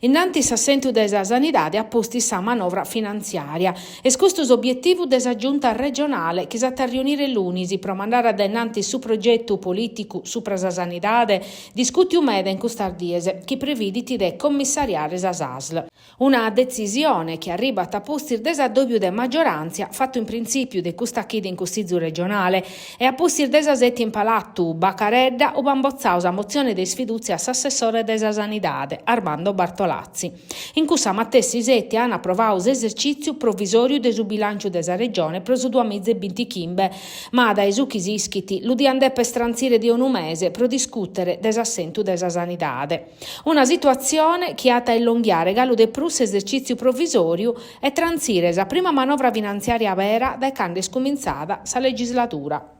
Innanti s'assentu desa sanidade ha posti sa manovra finanziaria. E questo obiettivo desa giunta regionale che sa riunire l'Unisi per mandare ad innanti su progetto politico supra sa sanidade discuti umeda in custardiese che previditi de commissariare sa SASL. Una decisione che arriva a posti desa doppio de maggioranza fatto in principio de custachide in custizio regionale e a posti desa setti in palatto Baccaredda o bambozzausa mozione de sfiduzia s'assessore desa sanidade Armando Bartolazzi. In cui sa mattessi setti hanno approvato esercizio provvisorio del bilancio della regione per su 2025, ma dai succhi ischiti l'udiande per stranzire di un mese per discutere desassentu della sanidade. Una situazione che ha da elonghiare galo de prus esercizio provvisorio e transire la prima manovra finanziaria vera dai quando è scominciata sa legislatura.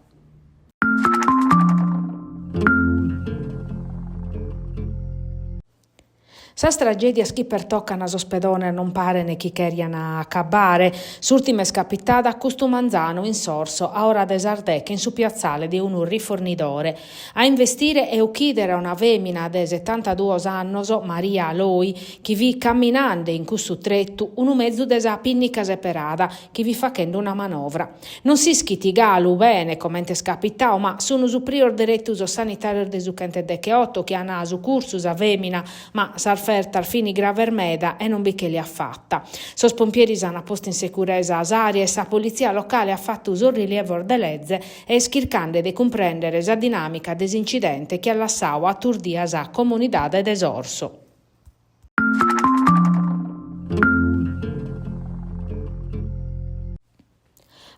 Sas tragedias chi pertoccano a sospedone non pare ne chi cheriano accabare. S'ultima scapitata a Custumanzano in sorso a ora desardec in su piazzale di un rifornidore. A investire e uccidere una femmina de 72 anni, Maria Aloi, che vi camminando in questo tretto un mezzo desa pinnica separata che vi facendo una manovra. Non si schitigalu bene commente scapitao, ma sono superior direttus sanitario de sucente de Cheotto che hanno su cursus a femmina, ma sarferta al fini gravermeda e non vi che li ha fatta. Sos pompieri hanno posto in sicurezza as aree e sa polizia locale ha fatto uso rilievo de legge e schircande di comprendere la dinamica desincidente che allassau a turdia sa comunidade desorso.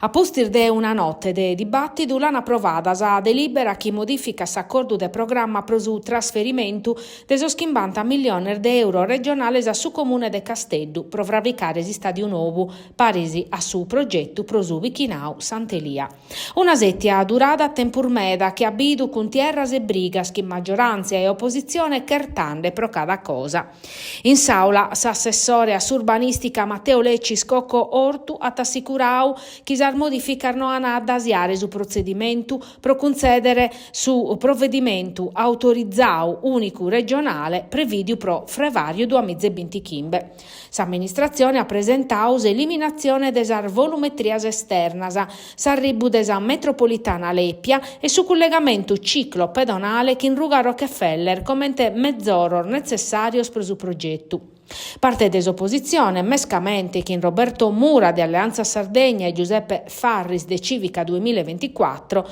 A postir de una notte de dibattito l'hanno approvata sa delibera che modifica s'accordo de programma pro su trasferimento de 50 milioni di euro regionale su comune de Casteddu pro fravicare si stadio nuovo parisi a su progetto pro su Vichinau Sant'Elia. Una settia durata tempur meda che abidu con tierras e brigas che maggioranza e opposizione chertande pro cada cosa. In saula s'assessore a urbanistica Matteo Lecci Scocco Ortu ha assicurau che modificano ad asiare su procedimento pro concedere su provvedimento autorizzato unico regionale previdio pro frevario 2025. S'amministrazione ha presentato l'eliminazione desa volumetrias esternas, s'arribu desa metropolitana Leppia e su collegamento ciclo pedonale che in Ruga Rockefeller commente mezz'oro necessario per su progetto. Parte desopposizione, mescamente che in Roberto Mura di Alleanza Sardegna e Giuseppe Farris de Civica 2024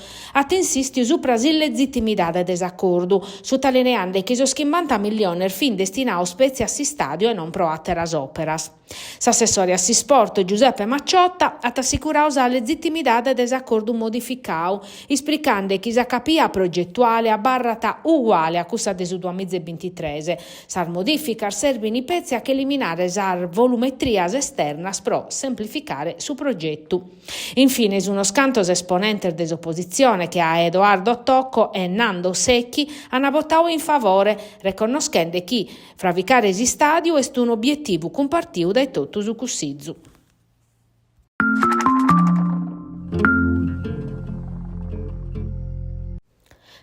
insisti su l'illegittimità desaccordo, sottolineando che sono 50 milioni al fin destinati a spezia a stadio e non pro atteras operas. S'assessore a sport Giuseppe Macciotta ha assicurato la legittimità del desaccordo modificato, esplicando che la capia progettuale a barrata uguale a questa del 2023. Sar modifica serve in pezzi a che eliminare sar volumetrias esternas pro semplificare su progetto. Infine, su uno scanto esponente dell'opposizione che a Edoardo Tocco e Nando Secchi hanno votato in favore, riconoscendo che fravicare si stadio è un obiettivo compartito dai tutto su Cussizzu.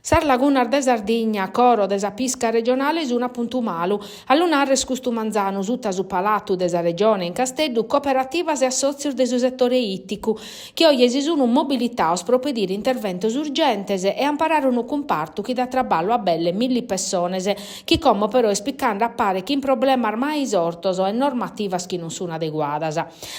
Sar Lagunar de Sardigna, coro desa pisca regionale su una puntumalu, all'unarres Custumanzano, sutta su palatu desa regione in Casteddu, cooperativas e assozios de su settore itticu, che oggi sono mobilità per pedire interventos urgentes e amparare un comparto che dà traballo a belle 1000 persone, che come però spiccando appare che in problema ormai isortoso e normativas che non sono adeguadas.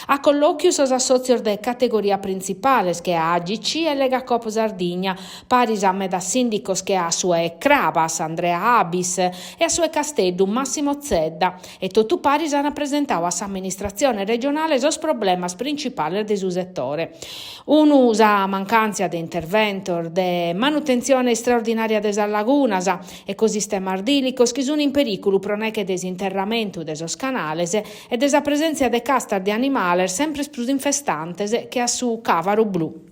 A colloquio sos assozios de categoria principales che a AGC e Lega Coop Sardigna, paris a meda sindici che ha sue Cravas, Andrea Abis e a sue Casteddu Massimo Zedda e tutto paris hanno presentato a amministrazione regionale sos problemas principali del suo settore. Unusa mancanza di intervento, de manutenzione straordinaria desa lagunas, ecosistema ardilicos che sono in pericolo proneche desinterramento desos canales e desa presenza de castar di animali sempre più infestantes che a su Cavaru Blu.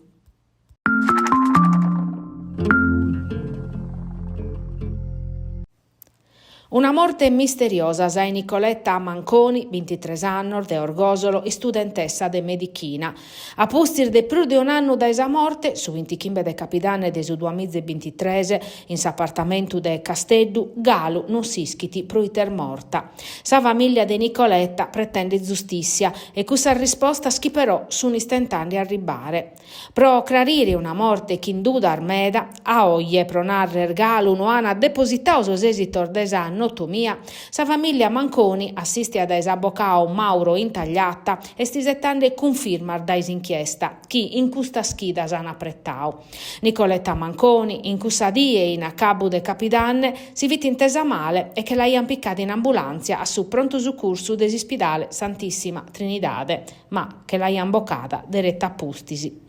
Una morte misteriosa sai Nicoletta Manconi, 23 anni, de Orgosolo, e studentessa de Medichina. A postir de più di un anno da esa morte, su 25 de capitane de su 2023, in s'appartamento de Casteddu, Galu non si ischiti proiter morta. Sa famiglia de Nicoletta pretende giustizia e questa risposta schiperò su un'istentante arribare. Pro clarire una morte che in duda armeda, a oglie pro narrer Galu non ha depositato esitor desa notomia, sa famiglia Manconi assiste ad esabocao Mauro Intagliata e stisettande confermar dais inchiesta, chi in custa schida s'han apprettao. Nicoletta Manconi, in cussa die in a cabo de capidanne, si vit intesa male e che l'haian piccata in ambulanza a su pronto soccorso desispidale Santissima Trinidade, ma che l'haian boccata diretta a pustisi.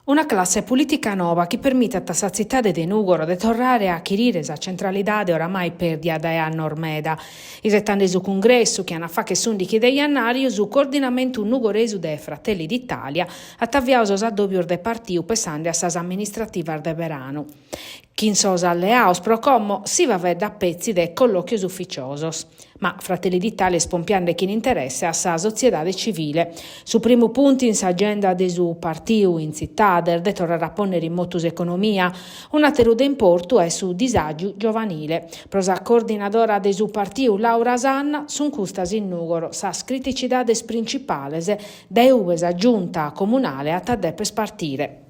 Una classe politica nuova che permette a sa città de Nugoro di tornare a chiarire sa centralità oramai perdia da anno ormeda. Isettande su congresso che hanno fatto che de jannario su coordinamento nugoresu de Fratelli d'Italia attaviato a doppio de partito pesante a sas amministrativas de verano. Chi sos alleaos pro como si va da pezzi de colloquios ufficiosos, ma Fratelli d'Italia spompiande chi interesse a sa società civile. Su primo punto in sa agenda de su partito in città de tornare a ponere in motus economia, una teruda in porto è su disagio giovanile. Prosa coordinadora de su partito Laura Sanna sun custas in Nugoro sas criticitades principales de uvesa giunta comunale a taddepes partire.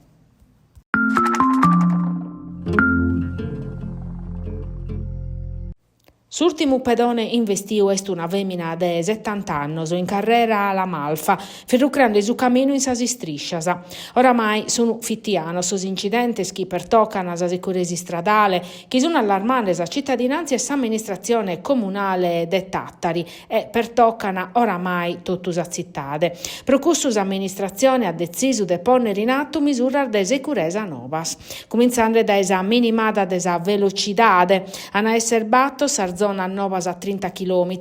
S'ultimo pedone investiu est una femina de 70 annos in carrera alla Malfa, ferrucrando su cammino in sas striscias. Oramai sono fittiano sos incidentes che pertoccano a sa sicurezza stradale, che sono allarmantes a cittadinanza e s'amministrazione comunale de Tattari e pertoccano oramai tutta sa cittade. Pro cussu s'amministrazione ha deciso de ponere in atto misure de sicurezza novas, cominciando da esa minimata de sa velocidade, a essere batto zona novas a 30 km,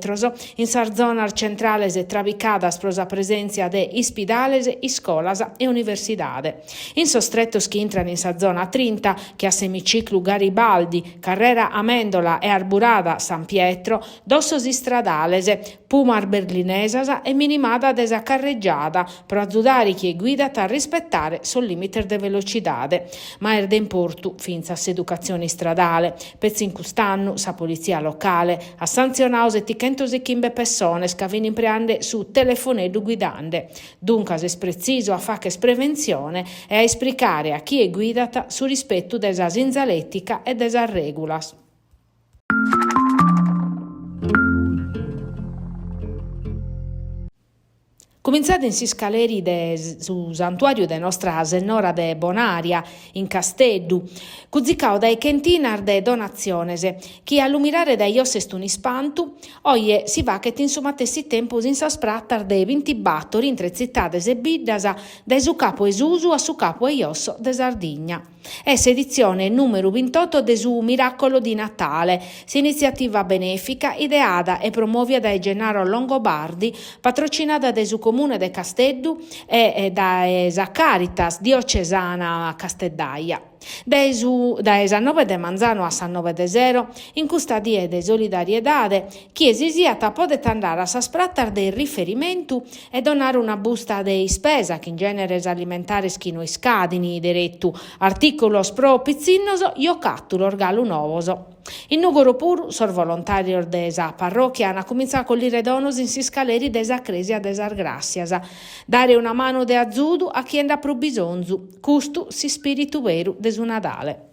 in sa zona centrale e travicadas pro sa presenza de ispidales, iscolas e universidade. In sostrettos che entrano in sa zona 30, che a semiciclo Garibaldi, Carrera Amendola e Arburada San Pietro, dossos istradales, Pumar Berlinesas e minimada desa carreggiata, pro azzudare chi è guidata a rispettare sul limite de velocitade. Ma è d'importo finza s'educazione stradale, pezzi in quest'anno sa polizia locale ha sanzionato 715 persone che impreande su telefonello guidante. Dunque è preciso a fare prevenzione e a esplicare a chi è guidata sul rispetto della zinzalettica e della regolas. Cominciate in si scaleri su santuario de nostra Senora de Bonaria in Casteddu, cuzicao dai chentinar de donaziones, chi allumirare dai ossestuni ispantu, oie si va che tinsumatessi tempus in sa sprattar de 20 battori in tre cittades e biddas da su capo Esusu a su capo Eiosso de Sardigna. È edizione numero 28 de su Miracolo di Natale, s'iniziativa benefica ideata e promuovia da Gennaro Longobardi, patrocinata da su comune de Casteddu e da esa Caritas diocesana Casteddaia. Da esa 9 de Manzano a San 9 de Zero, in custa die de solidariedade, chi esisiata podet andare a sa sprattar de riferimento e donare una busta de spesa, che in genere alimentare schino scadini diretto, articolos pro pizzinnoso, iocattolo orgalu novoso. In Nugoro pur, sor volontario desa parrocchia, hanno cominciato a cogliere donos in si scaleri desa cresia desar grassias, dare una mano de azzudu a chi enda pro bisonzu, custu si spiritu veru de su Nadale.